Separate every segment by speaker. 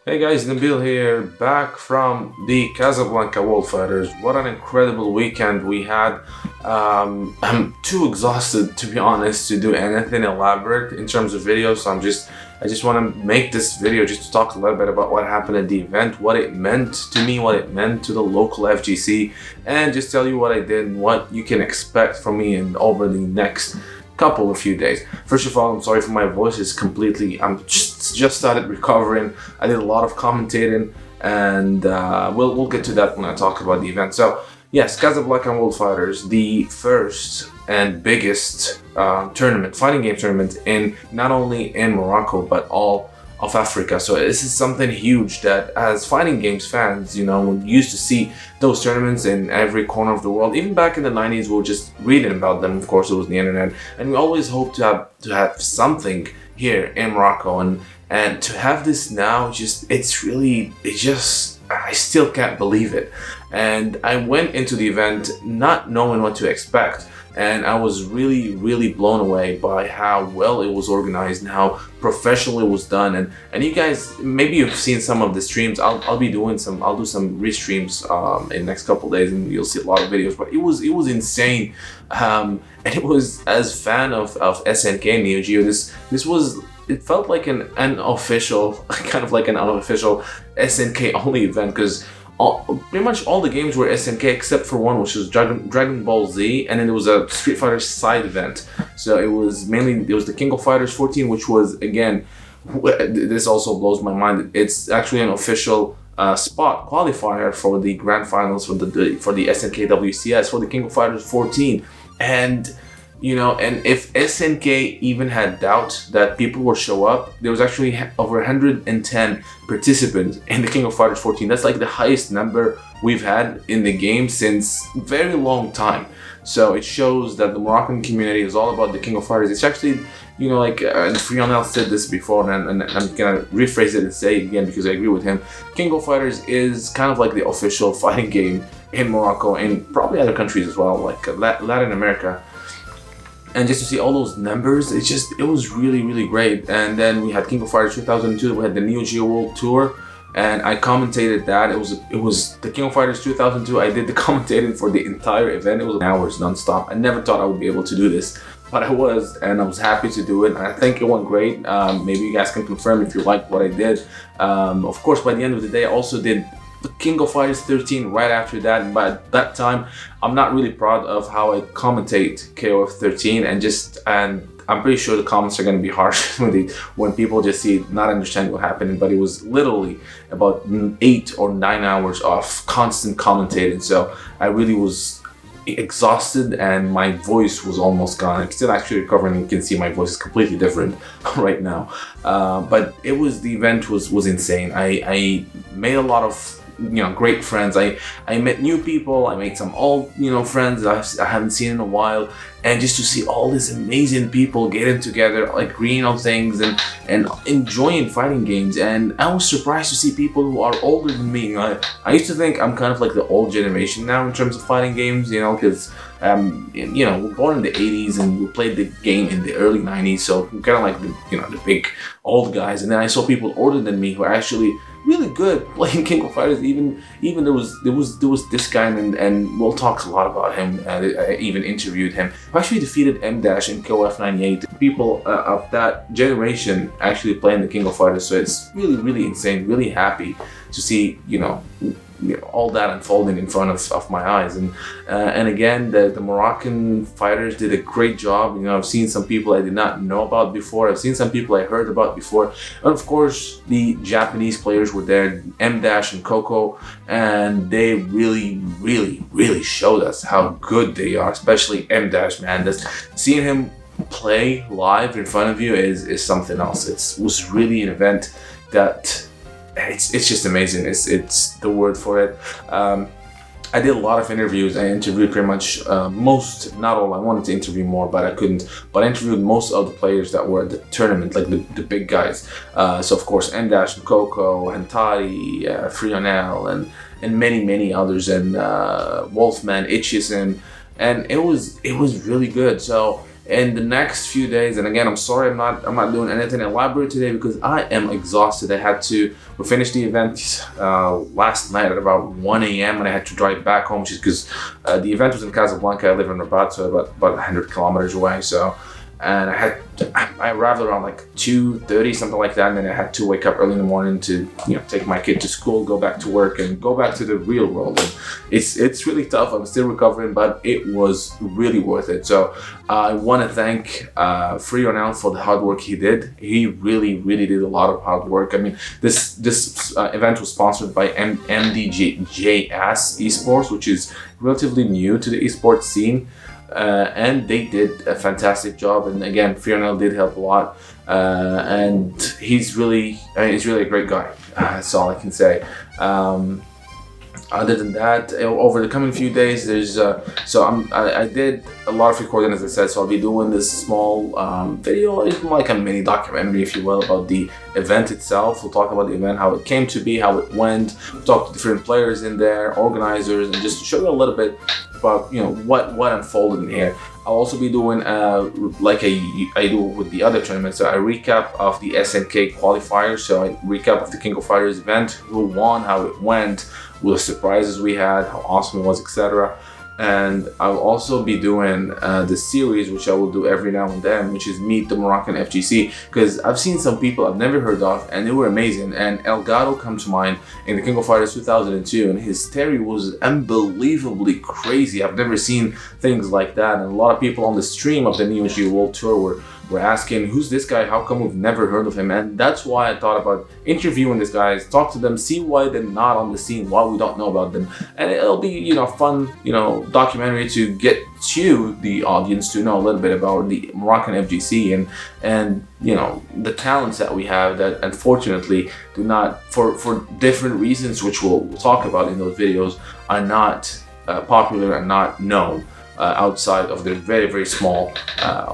Speaker 1: Hey guys, Nabil here, back from the Casablanca World Fighters. What an incredible weekend we had. I'm too exhausted, to be honest, to do anything elaborate in terms of videos. So I just want to make this video just to talk a little bit about what happened at the event, what it meant to me, what it meant to the local FGC, and just tell you what I did and what you can expect from me over the next couple of few days. First of all, I'm sorry for my voice. It's completely, I'm just started recovering. I did a lot of commentating, and we'll get to that when I talk about the event. So yes, Casablanca World Fighters, the first and biggest tournament, fighting game tournament in not only in Morocco but all of Africa. So this is something huge that as fighting games fans, we used to see those tournaments in every corner of the world. Even back in the 90s, we were just reading about them. Of course, it was the internet, and we always hoped to have something here in Morocco, and to have this now, I still can't believe it. And I went into the event not knowing what to expect, and I was really, really blown away by how well it was organized and how professionally it was done. And you guys, maybe you've seen some of the streams. I'll do some restreams in the next couple days, and you'll see a lot of videos. But it was insane, and it was, as fan of SNK Neo Geo, it felt like an unofficial, kind of like an unofficial SNK only event, because pretty much all the games were SNK except for one, which was Dragon Ball Z, and then there was a Street Fighter side event. So it was the King of Fighters 14, which was, again, this also blows my mind. It's actually an official spot qualifier for the grand finals for the SNK WCS for the King of Fighters 14, and if SNK even had doubt that people will show up, there was actually over 110 participants in the King of Fighters 14. That's like the highest number we've had in the game since very long time. So it shows that the Moroccan community is all about the King of Fighters. It's actually, Frionel said this before, and I'm gonna rephrase it and say it again because I agree with him. King of Fighters is kind of like the official fighting game in Morocco and probably other countries as well, like Latin America. And just to see all those numbers, it was really, really great. And then we had King of Fighters 2002. We had the Neo Geo World Tour, and I commentated that. It was the King of Fighters 2002. I did the commentating for the entire event. It was hours non-stop. I never thought I would be able to do this, but I was, and I was happy to do it. And I think it went great. Maybe you guys can confirm if you liked what I did. Of course, by the end of the day, I also did the King of Fighters 13 right after that, and by that time I'm not really proud of how I commentate KOF 13, and I'm pretty sure the comments are going to be harsh when people just see it, not understand what happened. But it was literally about 8 or 9 hours of constant commentating, so I really was exhausted and my voice was almost gone. I'm still actually recovering. You can see my voice is completely different right now, but the event was insane. I made a lot of great friends. I met new people. I made some old friends I haven't seen in a while, and just to see all these amazing people getting together, agreeing on things and enjoying fighting games. And I was surprised to see people who are older than me. I used to think I'm kind of like the old generation now in terms of fighting games, because we're born in the 80s and we played the game in the early 90s, so I'm kind of like the big old guys. And then I saw people older than me who are actually really good playing King of Fighters. Even there was this guy, and we'll talk a lot about him. I even interviewed him, who actually defeated M Dash in KOF 98. People of that generation actually playing the King of Fighters. So it's really, really insane. Really happy to see all that unfolding in front of my eyes. And again, the Moroccan fighters did a great job. I've seen some people I did not know about before. I've seen some people I heard about before. And of course, the Japanese players were there, M Dash and Coco, and they really, really, really showed us how good they are, especially M Dash, man. Seeing him play live in front of you is something else. It was really an event that it's just amazing. It's the word for it. I did a lot of interviews. I interviewed pretty much not all. I wanted to interview more, but I couldn't. But I interviewed most of the players that were at the tournament, like the big guys. So of course, M Dash and Coco, Hantari, Frionel, and many others, and Wolfman, Itchison, and it was really good. So in the next few days. And again, I'm sorry I'm not doing anything elaborate today because I am exhausted. We finished the event last night at about 1 a.m. and I had to drive back home just because the event was in Casablanca. I live in Rabat, so about 100 kilometers away. So, and I arrived around like 2:30, something like that, and then I had to wake up early in the morning to take my kid to school, go back to work, and go back to the real world. And it's really tough. I'm still recovering, but it was really worth it. So I want to thank Frionel for the hard work he did. He really did a lot of hard work. I mean, this event was sponsored by MDJS Esports, which is relatively new to the esports scene. And they did a fantastic job, and again, Frionel did help a lot, and he's really a great guy. That's all I can say. Other than that, over the coming few days, there's I did a lot of recording, as I said, so I'll be doing this small video. It's like a mini documentary, if you will, about the event itself. We'll talk about the event, how it came to be, how it went. We'll talk to different players in there, organizers, and just show you a little bit about what unfolded in here. I'll also be doing like I do with the other tournaments, so a recap of the SNK qualifiers. So I recap of the King of Fighters event, who won, how it went, what the surprises we had, how awesome it was, etc. And I'll also be doing the series, which I will do every now and then, which is Meet the Moroccan FGC, because I've seen some people I've never heard of and they were amazing. And Elgato comes to mind in the King of Fighters 2002, and his theory was unbelievably crazy. I've never seen things like that, and a lot of people on the stream of the Neo Geo World Tour were asking, who's this guy? How come we've never heard of him? And that's why I thought about interviewing these guys, talk to them, see why they're not on the scene, why we don't know about them. And it'll be, fun, documentary to get you, the audience, to know a little bit about the Moroccan FGC and the talents that we have that unfortunately do not, for different reasons, which we'll talk about in those videos, are not popular and not known outside of their very small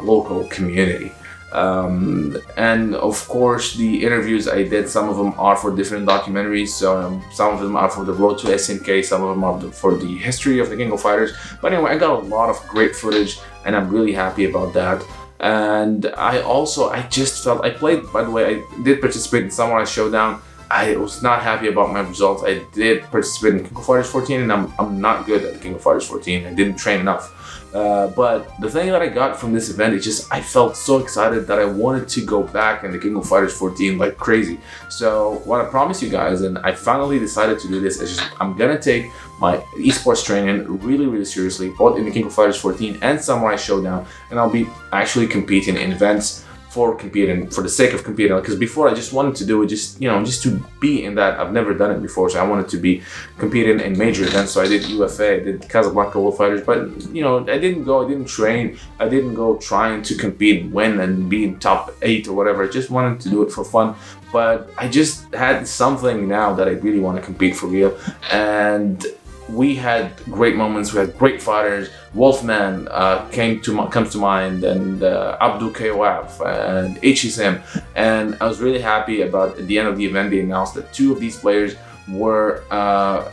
Speaker 1: local community. And of course, the interviews I did, some of them are for different documentaries. So some of them are for the Road to SNK, some of them are for the history of the King of Fighters. But anyway, I got a lot of great footage, and I'm really happy about that. And I just felt, I played, by the way, I did participate in Samurai Showdown. I was not happy about my results. I did participate in King of Fighters 14, and I'm not good at King of Fighters 14. I didn't train enough. But the thing that I got from this event is just I felt so excited that I wanted to go back in the King of Fighters 14 like crazy. So what I promise you guys, and I finally decided to do this, is just I'm gonna take my esports training really seriously, both in the King of Fighters 14 and Samurai Showdown, and I'll be actually competing in events for the sake of competing, because before I just wanted to do it just to be in that. I've never done it before, so I wanted to be competing in major events. So I did UFA, I did Casablanca World Fighters, but I didn't train, I didn't go trying to compete, win and be in top 8 or whatever. I just wanted to do it for fun. But I just had something now that I really want to compete for real, and we had great moments. We had great fighters. Wolfman comes to mind, and Abdul KOF and Ichisim. And I was really happy about, at the end of the event, they announced that 2 of these players were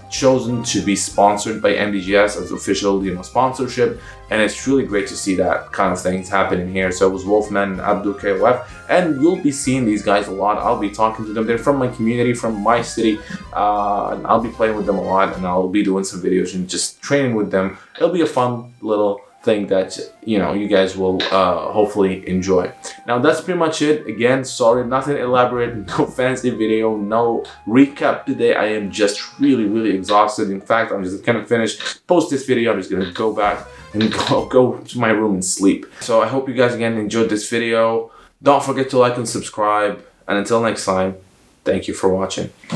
Speaker 1: chosen to be sponsored by MDGS as official sponsorship, and it's really great to see that kind of things happening here. So it was Wolfman and Abdul KOF, and you'll be seeing these guys a lot. I'll be talking to them. They're from my community, from my city, and I'll be playing with them a lot, and I'll be doing some videos and just training with them. It'll be a fun little thing that you guys will hopefully enjoy. Now that's pretty much it. Again, sorry, nothing elaborate, no fancy video, no recap today. I am just really exhausted. In fact, I'm just gonna post this video. I'm just gonna go back and go to my room and sleep. So I hope you guys again enjoyed this video. Don't forget to like and subscribe, and until next time, thank you for watching.